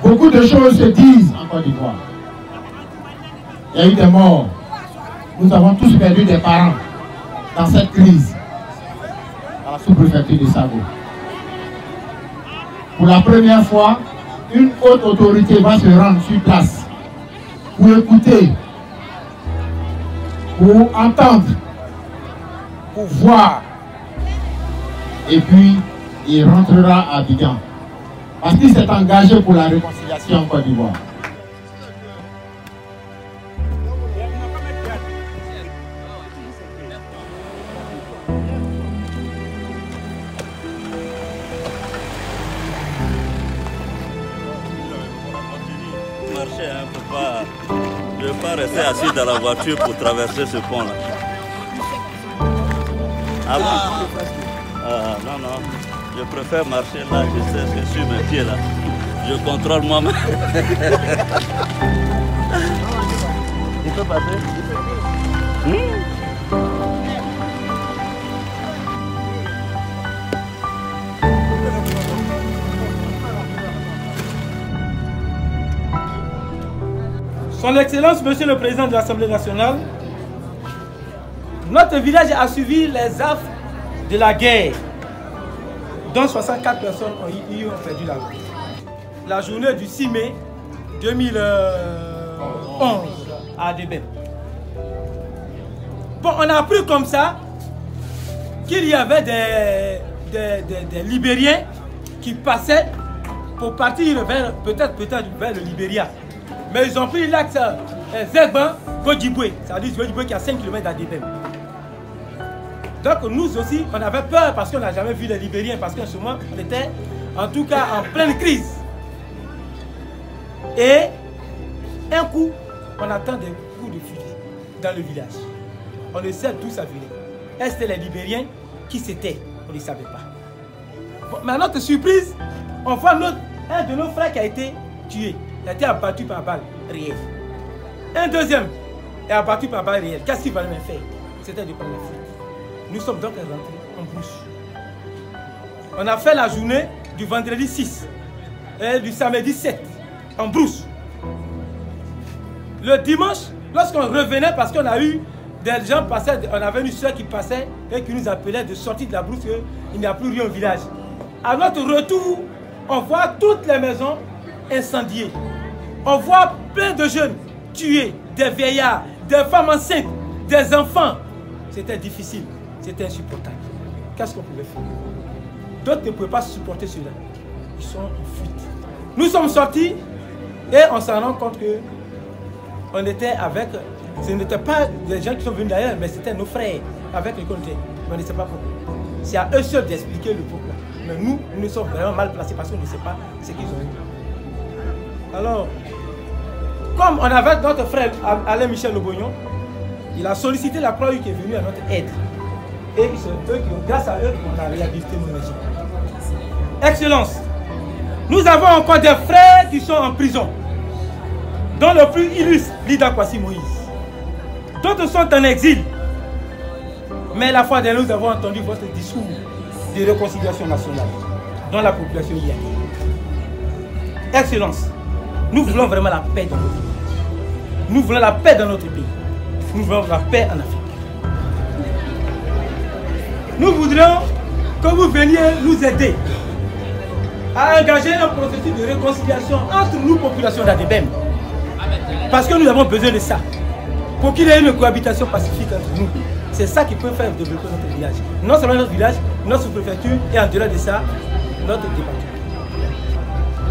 Beaucoup de choses se disent en Côte d'Ivoire. Il y a eu des morts. Nous avons tous perdu des parents dans cette crise, dans la sous-préfecture de Sago. Pour la première fois, une haute autorité va se rendre sur place pour écouter, pour entendre, pour voir. Et puis, il rentrera à Abidjan. Parce qu'il s'est engagé pour la réconciliation en Côte d'Ivoire. Je ne peux pas rester assis dans la voiture pour traverser ce pont-là. Ah bon? Non, non. Je préfère marcher là, je sais que sur mes pieds là. Je contrôle moi-même. Il peut passer? Son Excellence, Monsieur le Président de l'Assemblée nationale, notre village a suivi les affres de la guerre, dont 64 personnes ont perdu la vie. La journée du 6 mai 2011 à Adébem. Bon, on a appris comme ça qu'il y avait des Libériens qui passaient pour partir vers peut-être vers le Libéria. Mais ils ont pris l'axe Zegban-Godjibwe, c'est-à-dire Godjibwe qui est à 5 km d'Adébem. Donc nous aussi, on avait peur parce qu'on n'a jamais vu les Libériens, parce qu'en ce moment, on était en tout cas en pleine crise. Et un coup, on attend des coups de fusil dans le village. On ne sait d'où ça venait. Est-ce que c'était les Libériens qui c'était? On ne savait pas. Bon, mais à notre surprise, on voit un de nos frères qui a été tué. Il a été abattu par balle réelle. Un deuxième est abattu par balle réelle. Qu'est-ce qu'il fallait même faire? C'était de prendre la fuite. Nous sommes donc rentrés en brousse. On a fait la journée du vendredi 6 et du samedi 7 en brousse. Le dimanche, lorsqu'on revenait, parce qu'on a eu des gens passaient, on avait une soeur qui passait et qui nous appelait de sortir de la brousse, il n'y a plus rien au village. À notre retour, on voit toutes les maisons incendiées. On voit plein de jeunes tués, des vieillards, des femmes enceintes, des enfants. C'était difficile, c'était insupportable. Qu'est-ce qu'on pouvait faire? D'autres ne pouvaient pas supporter cela. Ils sont en fuite. Nous sommes sortis et on s'en rend compte que on était avec, ce n'étaient pas des gens qui sont venus d'ailleurs, mais c'était nos frères avec lesquels on était. On ne sait pas pourquoi. C'est à eux seuls d'expliquer le pourquoi. Mais nous, nous sommes vraiment mal placés parce qu'on ne sait pas ce qu'ils ont eu. Alors, comme on avait notre frère Alain Michel Lobognon, il a sollicité la Croix-Rouge qui est venue à notre aide. Et c'est eux qui, grâce à eux, qu'on a réhabilité nos maisons. Excellence, nous avons encore des frères qui sont en prison, dont le plus illustre, Lida Kwasi Moïse. D'autres sont en exil. Mais la fois dernière, nous avons entendu votre discours de réconciliation nationale, dont la population y est. Excellence, nous voulons vraiment la paix dans notre pays. Nous voulons la paix dans notre pays. Nous voulons la paix en Afrique. Nous voudrions que vous veniez nous aider à engager un processus de réconciliation entre nous, population d'Adébem. Parce que nous avons besoin de ça. Pour qu'il y ait une cohabitation pacifique entre nous. C'est ça qui peut faire développer notre village. Non seulement notre village, notre sous-préfecture et en delà de ça, notre département.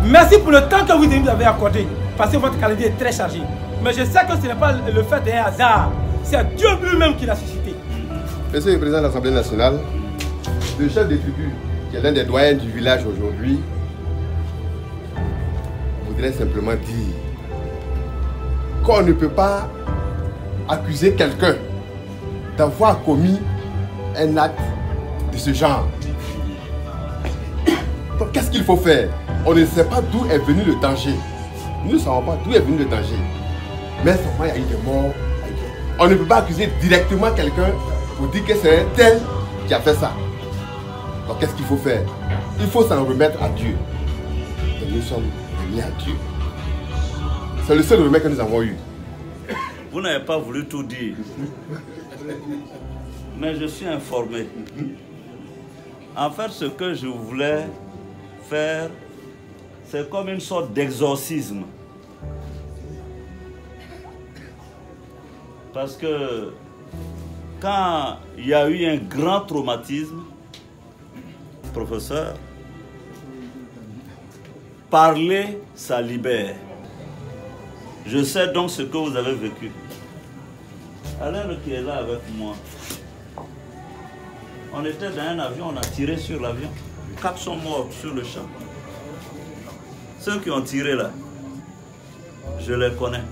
Merci pour le temps que vous nous avez accordé. Parce que votre calendrier est très chargé. Mais je sais que ce n'est pas le fait d'un hasard. C'est Dieu lui-même qui l'a suscité. Monsieur le Président de l'Assemblée nationale, le chef des tribus, qui est l'un des doyens du village aujourd'hui, voudrait simplement dire qu'on ne peut pas accuser quelqu'un d'avoir commis un acte de ce genre. Donc qu'est-ce qu'il faut faire? On ne sait pas d'où est venu le danger. Nous ne savons pas d'où est venu le danger. Mais seulement il y a eu des morts. On ne peut pas accuser directement quelqu'un pour dire que c'est un tel qui a fait ça. Donc qu'est-ce qu'il faut faire? Il faut s'en remettre à Dieu. Et nous sommes revenir à Dieu. C'est le seul remède que nous avons eu. Vous n'avez pas voulu tout dire. Mais je suis informé. En fait, ce que je voulais faire, c'est comme une sorte d'exorcisme. Parce que quand il y a eu un grand traumatisme, professeur, parler, ça libère. Je sais donc ce que vous avez vécu. Alain qui est là avec moi, on était dans un avion, on a tiré sur l'avion. 4 sont morts sur le champ. Ceux qui ont tiré là, je les connais.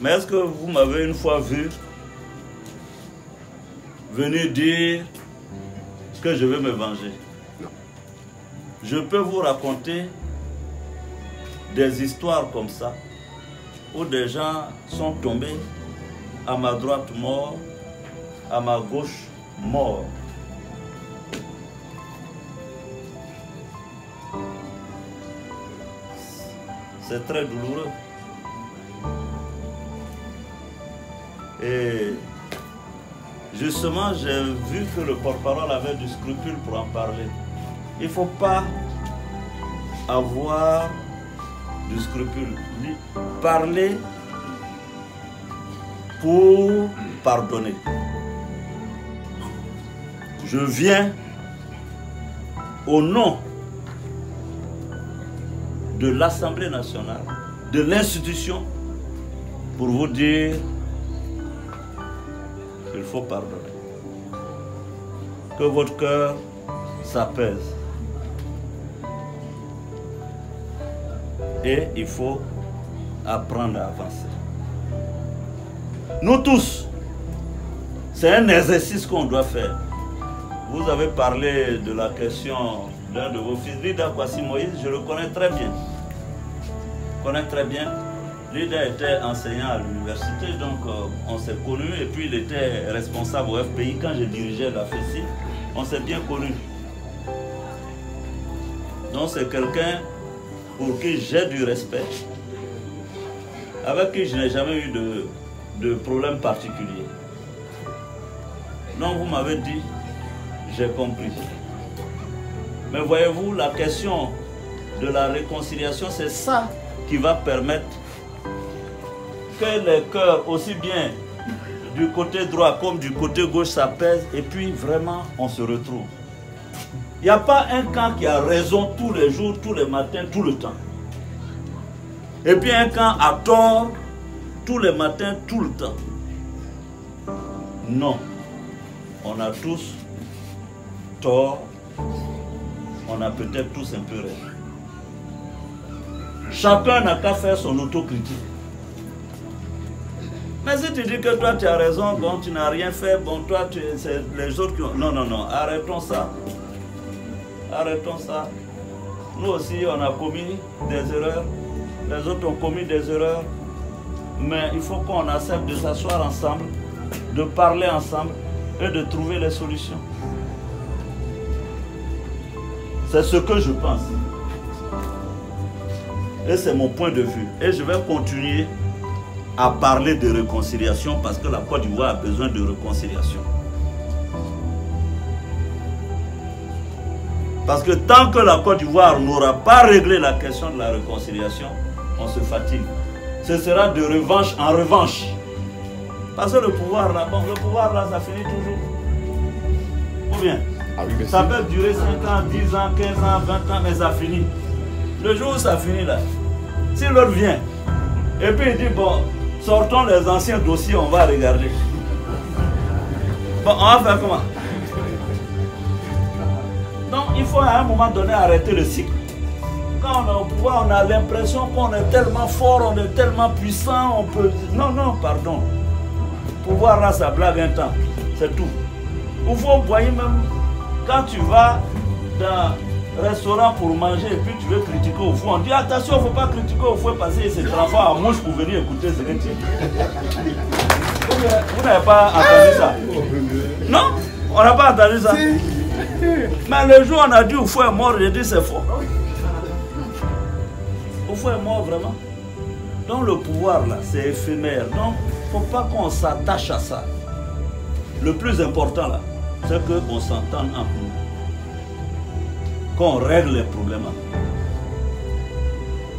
Mais est-ce que vous m'avez une fois vu venir dire que je vais me venger? Non. Je peux vous raconter des histoires comme ça, où des gens sont tombés, à ma droite morts, à ma gauche morts. C'est très douloureux. Et justement, j'ai vu que le porte-parole avait du scrupule pour en parler. Il ne faut pas avoir du scrupule. Parler pour pardonner. Je viens au nom de l'Assemblée nationale, de l'institution, pour vous dire qu'il faut pardonner. Que votre cœur s'apaise. Et il faut apprendre à avancer. Nous tous, c'est un exercice qu'on doit faire. Vous avez parlé de la question d'un de vos fils, Lida Kwasi Moïse, je le connais très bien. Lida était enseignant à l'université, donc on s'est connus, et puis il était responsable au FPI quand je dirigeais la FECI. On s'est bien connus. Donc c'est quelqu'un pour qui j'ai du respect, avec qui je n'ai jamais eu de problème particulier. Donc vous m'avez dit, j'ai compris. Mais voyez-vous, la question de la réconciliation, c'est ça qui va permettre que les cœurs, aussi bien du côté droit comme du côté gauche, s'apaisent et puis vraiment on se retrouve. Il n'y a pas un camp qui a raison tous les jours, tous les matins, tout le temps. Et puis un camp a tort tous les matins, tout le temps. Non. On a tous tort. On a peut-être tous un peu raison. Chacun n'a qu'à faire son autocritique. Mais si tu dis que toi tu as raison, bon tu n'as rien fait, bon toi c'est les autres qui ont... Non, non, non, arrêtons ça. Arrêtons ça. Nous aussi on a commis des erreurs, les autres ont commis des erreurs, mais il faut qu'on accepte de s'asseoir ensemble, de parler ensemble et de trouver les solutions. C'est ce que je pense. Et c'est mon point de vue. Et je vais continuer à parler de réconciliation parce que la Côte d'Ivoire a besoin de réconciliation. Parce que tant que la Côte d'Ivoire n'aura pas réglé la question de la réconciliation, on se fatigue. Ce sera de revanche en revanche. Parce que le pouvoir là, bon, le pouvoir là, ça finit toujours. Ou bien, ça peut durer 5 ans, 10 ans, 15 ans, 20 ans, mais ça finit. Le jour où ça finit là, si l'autre vient, et puis il dit, bon, sortons les anciens dossiers, on va regarder. Bon, on va faire comment? Donc, il faut à un moment donné arrêter le cycle. Quand on est au pouvoir, on a l'impression qu'on est tellement fort, on est tellement puissant, on peut... Non, non, pardon. Pouvoir là, ça blague un temps. C'est tout. Ou vous voyez même, quand tu vas dans un restaurant pour manger et puis tu veux critiquer au fond, on dit attention, il ne faut pas critiquer au fond parce qu'il s'est transformé en mouche pour venir écouter ce que tu dis. Vous n'avez pas entendu ça? Non, on n'a pas entendu ça. Mais le jour où on a dit au fond est mort, j'ai dit c'est faux. Oufou est mort vraiment. Donc le pouvoir là, c'est éphémère. Donc il ne faut pas qu'on s'attache à ça. Le plus important là, c'est qu'on s'entende entre nous. Qu'on règle les problèmes.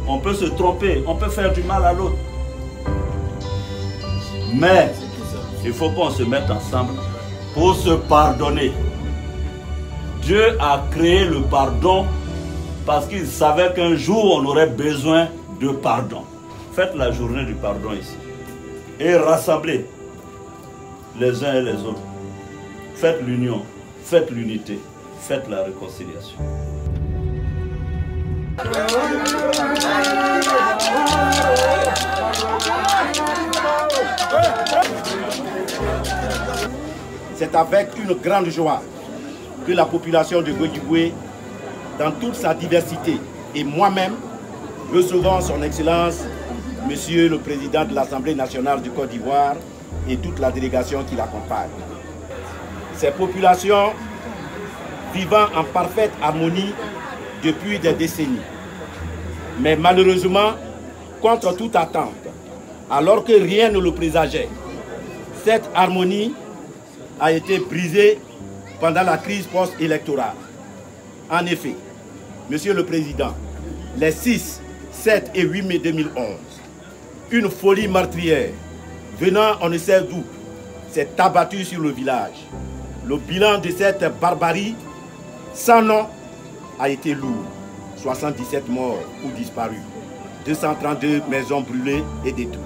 On peut se tromper, on peut faire du mal à l'autre. Mais il faut qu'on se mette ensemble pour se pardonner. Dieu a créé le pardon parce qu'il savait qu'un jour on aurait besoin de pardon. Faites la journée du pardon ici. Et rassemblez les uns et les autres. Faites l'union, faites l'unité, faites la réconciliation. C'est avec une grande joie que la population de Guédiboué, dans toute sa diversité, et moi-même, recevons son Excellence, Monsieur le Président de l'Assemblée nationale du Côte d'Ivoire et toute la délégation qui l'accompagne. Ces populations vivant en parfaite harmonie depuis des décennies. Mais malheureusement, contre toute attente, alors que rien ne le présageait, cette harmonie a été brisée pendant la crise post-électorale. En effet, Monsieur le Président, les 6, 7 et 8 mai 2011, une folie meurtrière venant on ne sait d'où s'est abattue sur le village. Le bilan de cette barbarie sans nom a été lourd. 77 morts ou disparus, 232 maisons brûlées et détruites.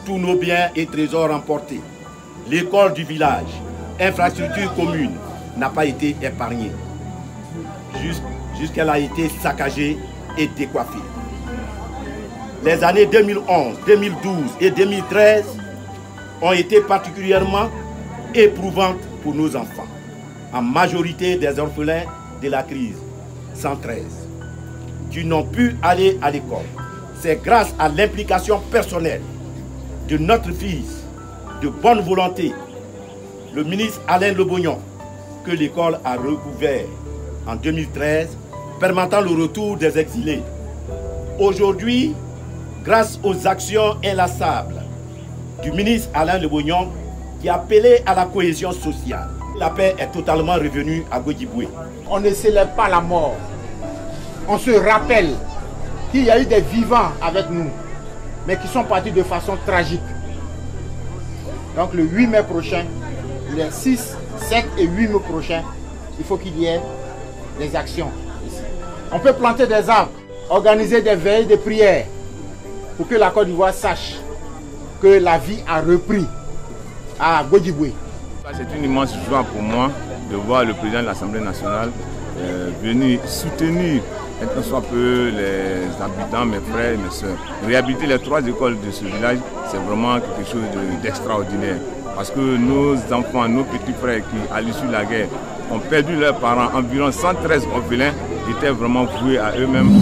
Tous nos biens et trésors emportés. L'école du village, infrastructure commune, n'a pas été épargnée. Jusqu'elle a été saccagée et décoiffée. Les années 2011, 2012 et 2013 ont été particulièrement éprouvantes pour nos enfants, en majorité des orphelins de la crise 113, qui n'ont pu aller à l'école. C'est grâce à l'implication personnelle de notre fils, de bonne volonté, le ministre Alain Lebognon, que l'école a recouvert en 2013, permettant le retour des exilés. Aujourd'hui, grâce aux actions inlassables du ministre Alain Lebognon, qui a appelé à la cohésion sociale, la paix est totalement revenue à Guédiboué. On ne célèbre pas la mort. On se rappelle qu'il y a eu des vivants avec nous, mais qui sont partis de façon tragique. Donc le 8 mai prochain, les 6, 7 et 8 mai prochains, il faut qu'il y ait des actions ici. On peut planter des arbres, organiser des veilles de prière pour que la Côte d'Ivoire sache que la vie a repris à Guédiboué. C'est une immense joie pour moi de voir le président de l'Assemblée nationale venir soutenir un soit peu les habitants, mes frères et mes soeurs. Réhabiliter les 3 écoles de ce village, c'est vraiment quelque chose d'extraordinaire. Parce que nos enfants, nos petits frères qui, à l'issue de la guerre, ont perdu leurs parents, environ 113 orphelins, étaient vraiment voués à eux-mêmes.